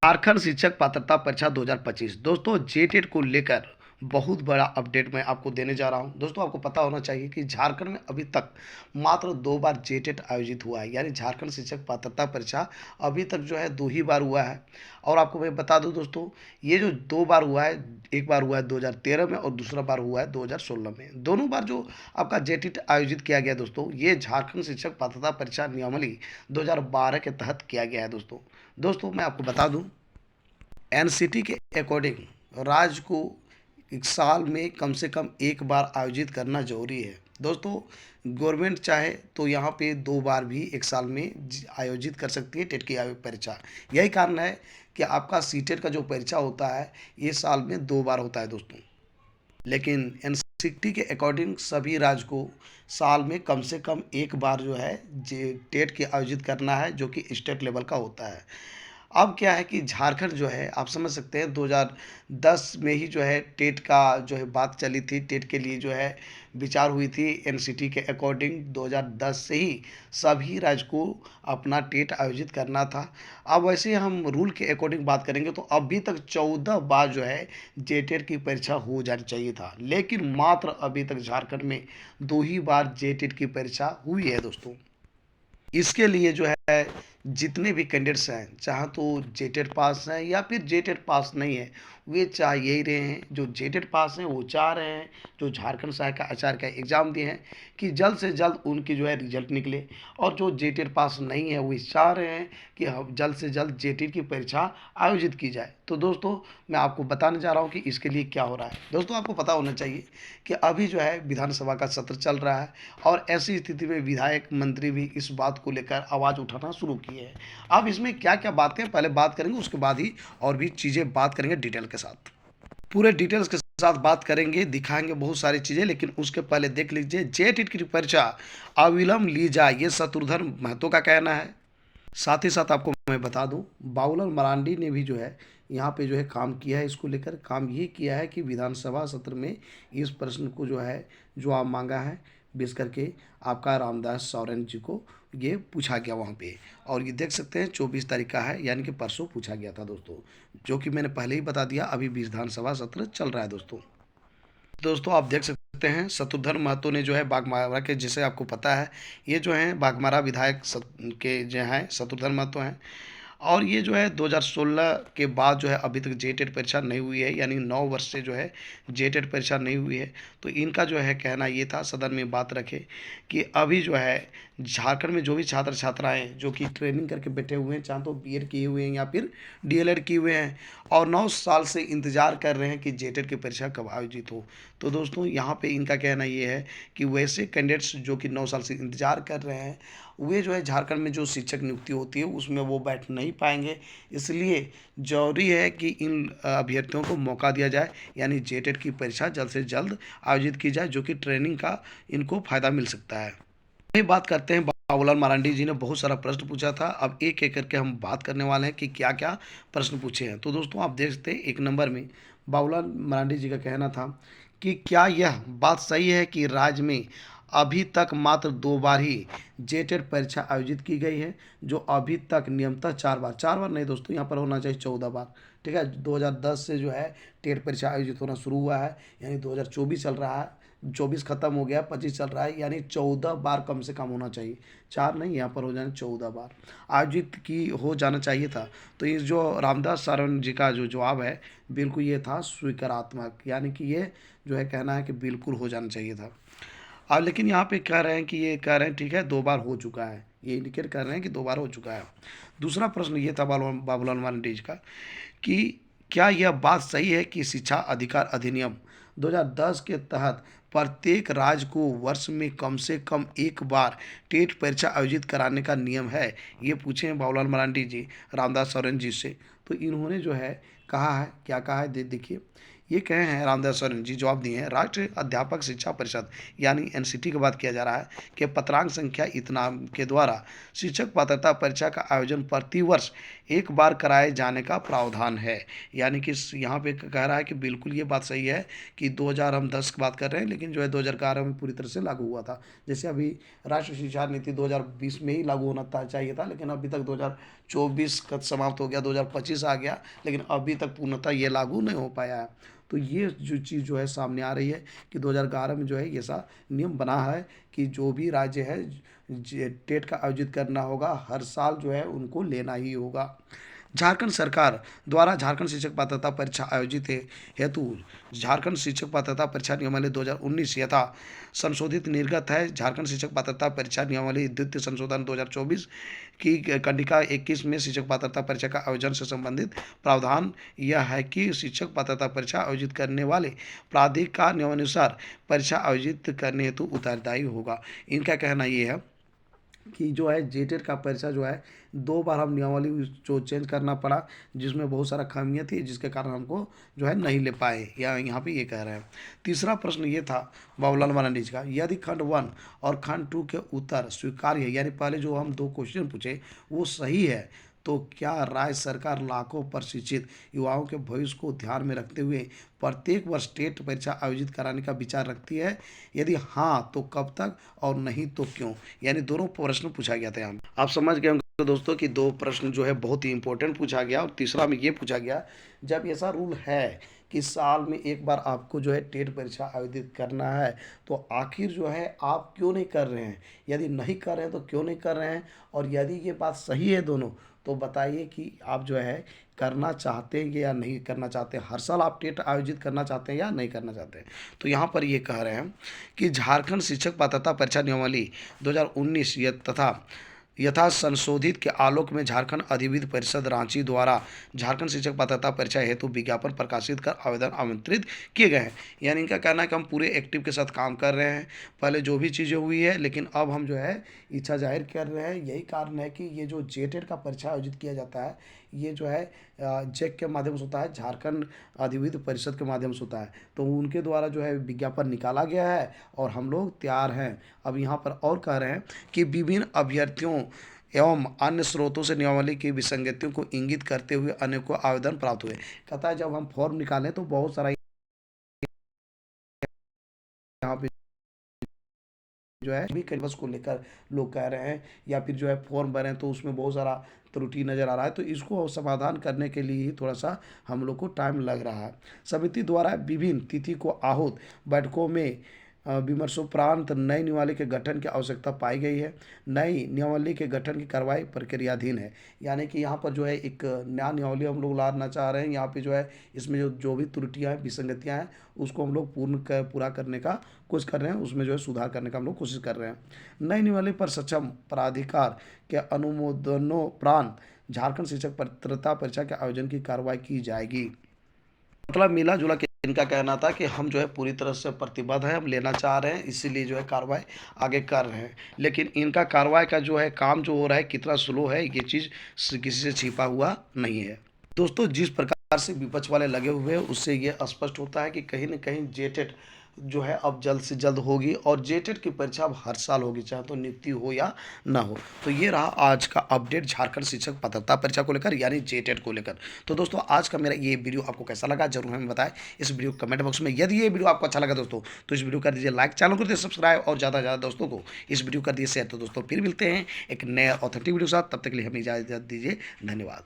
झारखंड शिक्षक पात्रता परीक्षा 2025 दोस्तों जेटेट को लेकर बहुत बड़ा अपडेट मैं आपको देने जा रहा हूं। दोस्तों आपको पता होना चाहिए कि झारखंड में अभी तक मात्र 2 बार जेटेट आयोजित हुआ है, यानी झारखंड शिक्षक पात्रता परीक्षा अभी तक जो है 2 ही बार हुआ है। और आपको मैं बता दूं दोस्तों, ये जो 2 बार हुआ है, एक बार हुआ है 2013 में और दूसरा बार हुआ है 2016 में। दोनों बार जो आपका जेटेट आयोजित किया गया दोस्तों, ये झारखंड शिक्षक पात्रता परीक्षा नियमावली 2012 के तहत किया गया है। दोस्तों मैं आपको बता दूं, एनसीटी के अकॉर्डिंग राज्य को एक साल में कम से कम एक बार आयोजित करना जरूरी है। दोस्तों गवर्नमेंट चाहे तो यहाँ पे 2 बार भी एक साल में आयोजित कर सकती है टेट की परीक्षा। यही कारण है कि आपका सीटेट का जो परीक्षा होता है ये साल में 2 बार होता है दोस्तों। लेकिन एनसीटी के अकॉर्डिंग सभी राज्य को साल में कम से कम एक बार जो है जे टेट की आयोजित करना है, जो कि स्टेट लेवल का होता है। अब क्या है कि झारखंड जो है आप समझ सकते हैं 2010 में ही जो है टेट का जो है बात चली थी, टेट के लिए जो है विचार हुई थी। एनसीटी के अकॉर्डिंग 2010 से ही सभी राज्य को अपना टेट आयोजित करना था। अब वैसे हम रूल के अकॉर्डिंग बात करेंगे तो अभी तक 14 बार जो है जेटेट की परीक्षा हो जानी चाहिए था, लेकिन मात्र अभी तक झारखंड में 2 ही बार जेटेट की परीक्षा हुई है दोस्तों। इसके लिए जो है जितने भी कैंडिडेट्स हैं, चाहे तो जेटेट पास हैं या फिर जेटेट पास नहीं है, वे चाह यही रहे हैं। जो जेटेट पास हैं वो चाह रहे हैं, जो झारखंड सहायक आचार्य का एग्ज़ाम दिए हैं, कि जल्द से जल्द उनकी जो है रिजल्ट निकले। और जो जेटेट पास नहीं है वो चाह रहे हैं कि हम जल्द से जल्द जेटेट की परीक्षा आयोजित की जाए। तो दोस्तों मैं आपको बताने जा रहा हूँ कि इसके लिए क्या हो रहा है। दोस्तों आपको पता होना चाहिए कि अभी जो है विधानसभा का सत्र चल रहा है, और ऐसी स्थिति में विधायक मंत्री भी इस बात को लेकर आवाज़ उठाना शुरू किए हैं। अब इसमें क्या क्या बातें पहले बात करेंगे, उसके बाद ही और भी चीज़ें बात करेंगे डिटेल के साथ। पूरे डिटेल्स के साथ बात करेंगे, दिखाएंगे बहुत सारी चीज़ें, लेकिन उसके पहले देख लीजिए जेटेट की परीक्षा अविलंब ली जाए, ये शत्रुघ्न महतो का कहना है। साथ ही साथ आपको मैं बता दूं, बाबूलाल मरांडी ने भी जो है यहाँ पे जो है काम किया है। इसको लेकर काम ये किया है कि विधानसभा सत्र में इस प्रश्न को जो है जवाब मांगा है, विशेष करके आपका रामदास सोरेन जी को ये पूछा गया वहाँ पे। और ये देख सकते हैं 24 तारीख का है, यानी कि परसों पूछा गया था दोस्तों, जो कि मैंने पहले ही बता दिया। अभी विधानसभा सत्र चल रहा है दोस्तों। दोस्तों आप देख सकते हैं शत्रुघ्न महतो ने जो है बाघमारा के, जिसे आपको पता है ये जो है बाघमारा विधायक के जो हैं शत्रुघ्न महतो हैं। और ये जो है 2016 के बाद जो है अभी तक जेटेट परीक्षा नहीं हुई है, यानी 9 वर्ष से जो है जेटेट परीक्षा नहीं हुई है। तो इनका जो है कहना ये था, सदन में बात रखे, कि अभी जो है झारखंड में जो भी छात्र छात्राएं जो कि ट्रेनिंग करके बैठे हुए हैं, चाहे तो बीएड किए हुए हैं या फिर डीएलएड किए हुए हैं, और 9 साल से इंतज़ार कर रहे हैं कि जेटेट की परीक्षा कब आयोजित हो। तो दोस्तों यहाँ पे इनका कहना ये है कि वैसे कैंडिडेट्स जो कि 9 साल से इंतज़ार कर रहे हैं, वे जो है झारखंड में जो शिक्षक नियुक्ति होती है उसमें वो बैठ नहीं पाएंगे। इसलिए ज़रूरी है कि इन अभ्यर्थियों को मौका दिया जाए, यानी जेटेट की परीक्षा जल्द से जल्द आयोजित की जाए, जो कि ट्रेनिंग का इनको फ़ायदा मिल सकता है। वही बात करते हैं, बाबूलाल मरांडी जी ने बहुत सारा प्रश्न पूछा था। अब एक एक करके हम बात करने वाले हैं कि क्या क्या प्रश्न पूछे हैं। तो दोस्तों आप देख सकते हैं 1 नंबर में बाबूलाल मरांडी जी का कहना था कि क्या यह बात सही है कि राज्य में अभी तक मात्र 2 बार ही जेटेट परीक्षा आयोजित की गई है, जो अभी तक नियमतः 4 बार, 4 बार नहीं दोस्तों, यहाँ पर होना चाहिए 14 बार। ठीक है, 2010 से जो है टेट परीक्षा आयोजित होना शुरू हुआ है, यानी 2024 चल रहा है, 24 खत्म हो गया, 25 चल रहा है, यानी 14 बार कम से कम होना चाहिए। 4 नहीं, यहाँ पर हो जाए 14 बार आयोजित की हो जाना चाहिए था। तो इस जो रामदास सारण जी का जो जवाब है बिल्कुल ये था स्वीकारात्मक, यानी कि ये जो है कहना है कि बिल्कुल हो जाना चाहिए था। अब लेकिन यहाँ पे कह रहे हैं कि ये कह रहे हैं ठीक है 2 बार हो चुका है, ये इंडिकेट कर रहे हैं कि 2 बार हो चुका है। दूसरा प्रश्न ये था बाबूलाल मरांडी जी का कि क्या यह बात सही है कि शिक्षा अधिकार अधिनियम 2010 के तहत प्रत्येक राज्य को वर्ष में कम से कम एक बार टेट परीक्षा आयोजित कराने का नियम है। ये पूछे हैं बाबूलाल मरांडी जी रामदास सोरेन जी से। तो इन्होंने जो है कहा है, क्या कहा है देखिए, ये कहे हैं रामदास सोरेन जी, जवाब दिए हैं राष्ट्रीय अध्यापक शिक्षा परिषद यानी एनसीटी की बात किया जा रहा है कि पत्रांक संख्या इतना के द्वारा शिक्षक पात्रता परीक्षा का आयोजन प्रतिवर्ष एक बार कराए जाने का प्रावधान है। यानी कि यहाँ पे कह रहा है कि बिल्कुल ये बात सही है कि 2010 की बात कर रहे हैं, लेकिन जो है 2011 में पूरी तरह से लागू हुआ था। जैसे अभी राष्ट्रीय शिक्षा नीति 2020 में ही लागू होना था चाहिए था, लेकिन अभी तक 2024 का समाप्त हो गया, 2025 आ गया, लेकिन अभी तक पूर्णतः ये लागू नहीं हो पाया है। तो ये जो चीज़ जो है सामने आ रही है कि 2011 में जो है ये सा नियम बना है कि जो भी राज्य है टेट का आयोजित करना होगा, हर साल जो है उनको लेना ही होगा। झारखंड सरकार द्वारा झारखंड शिक्षक पात्रता परीक्षा आयोजित हेतु झारखंड शिक्षक पात्रता परीक्षा नियमावली 2019 यथा संशोधित निर्गत है। झारखंड शिक्षक पात्रता परीक्षा नियमावली द्वितीय संशोधन 2024 की कंडिका 21 में शिक्षक पात्रता परीक्षा का आयोजन से संबंधित प्रावधान यह है कि शिक्षक पात्रता परीक्षा आयोजित करने वाले प्राधिकार नियमानुसार परीक्षा आयोजित करने हेतु उत्तरदायी होगा। इनका कहना ये है कि जो है जेटेट का परीक्षा जो है 2 बार हम नियमावली जो चेंज करना पड़ा, जिसमें बहुत सारा खामियां थी, जिसके कारण हमको जो है नहीं ले पाए, या यहाँ पे ये कह रहे हैं। तीसरा प्रश्न ये था बाबूलाल मरांडी जी का, यदि खंड 1 और खंड 2 के उत्तर स्वीकार्य है, यानी पहले जो हम 2 क्वेश्चन पूछे वो सही है, तो क्या राज्य सरकार लाखों प्रशिक्षित युवाओं के भविष्य को ध्यान में रखते हुए प्रत्येक वर्ष टेट परीक्षा आयोजित कराने का विचार रखती है? यदि हाँ तो कब तक, और नहीं तो क्यों? यानी दोनों प्रश्न पूछा गया था यहाँ। आप समझ गए होंगे दोस्तों कि 2 प्रश्न जो है बहुत ही इंपॉर्टेंट पूछा गया, और तीसरा में ये पूछा गया, जब ऐसा रूल है कि साल में एक बार आपको जो है टेट परीक्षा आयोजित करना है, तो आखिर जो है आप क्यों नहीं कर रहे हैं? यदि नहीं कर रहे हैं तो क्यों नहीं कर रहे हैं? और यदि ये बात सही है दोनों, तो बताइए कि आप जो है करना चाहते हैं या नहीं करना चाहते हैं? हर साल आप टेट आयोजित करना चाहते हैं या नहीं करना चाहते हैं? तो यहाँ पर ये कह रहे हैं कि झारखंड शिक्षक पात्रता परीक्षा नियमावली 2019 तथा यथा संशोधित के आलोक में झारखंड अधिविद्य परिषद रांची द्वारा झारखंड शिक्षक पात्रता परीक्षा हेतु विज्ञापन प्रकाशित कर आवेदन आमंत्रित किए गए हैं। यानी इनका कहना है कि हम पूरे एक्टिव के साथ काम कर रहे हैं, पहले जो भी चीज़ें हुई है, लेकिन अब हम जो है इच्छा जाहिर कर रहे हैं। यही कारण है कि ये जो जेटेट का परीक्षा आयोजित किया जाता है, ये जो है जेक के माध्यम से होता है, झारखंड अधिविद्य परिषद के माध्यम से होता है। तो उनके द्वारा जो है विज्ञापन निकाला गया है और हम लोग तैयार हैं। अब यहाँ पर और कह रहे हैं कि विभिन्न अभ्यर्थियों एवं अन्य स्रोतों से नियमावली की विसंगतियों को इंगित करते हुए अनेकों आवेदन प्राप्त हुए। कहता है जब हम फॉर्म निकालें तो बहुत सारा यहाँ पे जो है भी कैंपस को लेकर लोग कह रहे हैं, या फिर जो है फॉर्म भरें तो उसमें बहुत सारा त्रुटि नज़र आ रहा है, तो इसको समाधान करने के लिए ही थोड़ा सा हम लोग को टाइम लग रहा है। समिति द्वारा विभिन्न तिथि को आहूत बैठकों में विमर्शोपरांत नई नियमावली के गठन की आवश्यकता पाई गई है। नई नियमावली के गठन की कार्रवाई प्रक्रियाधीन है। यानी कि यहाँ पर जो है एक नया नियमावली हम लोग लाना चाह रहे हैं। यहाँ पे जो है इसमें जो भी त्रुटियाँ हैं, विसंगतियाँ हैं, उसको हम लोग पूरा करने का कोशिश कर रहे हैं, उसमें जो है सुधार करने का हम लोग कोशिश कर रहे हैं। नई नियमावली पर सक्षम प्राधिकार के अनुमोदनोपरांत झारखंड शिक्षक पात्रता परीक्षा के आयोजन की कार्रवाई की जाएगी। मतलब मिला जुला के इनका कहना था कि हम जो है पूरी तरह से प्रतिबद्ध है, हम लेना चाह रहे हैं, इसीलिए जो है कार्रवाई आगे कर रहे हैं। लेकिन इनका कार्रवाई का जो है काम जो हो रहा है कितना स्लो है, ये चीज़ किसी से छिपा हुआ नहीं है। दोस्तों जिस प्रकार से विपक्ष वाले लगे हुए हैं, उससे ये स्पष्ट होता है कि कहीं न कहीं जेटेट जो है अब जल्द से जल्द होगी, और जेटेट की परीक्षा अब हर साल होगी, चाहे तो नियुक्ति हो या ना हो। तो ये रहा आज का अपडेट झारखंड शिक्षक पात्रता परीक्षा को लेकर, यानी जेटेट को लेकर। तो दोस्तों आज का मेरा ये वीडियो आपको कैसा लगा जरूर हमें बताएं इस वीडियो कमेंट बॉक्स में। यदि ये वीडियो आपको अच्छा लगा दोस्तों, तो इस वीडियो कर दीजिए लाइक, चैनल को दीजिए सब्सक्राइब, और ज़्यादा से ज़्यादा दोस्तों को इस वीडियो कर दीजिए शेयर। तो दोस्तों फिर मिलते हैं एक नए ऑथेंटिक वीडियो के साथ, तब तक के लिए हमें इजाज़त दीजिए। धन्यवाद।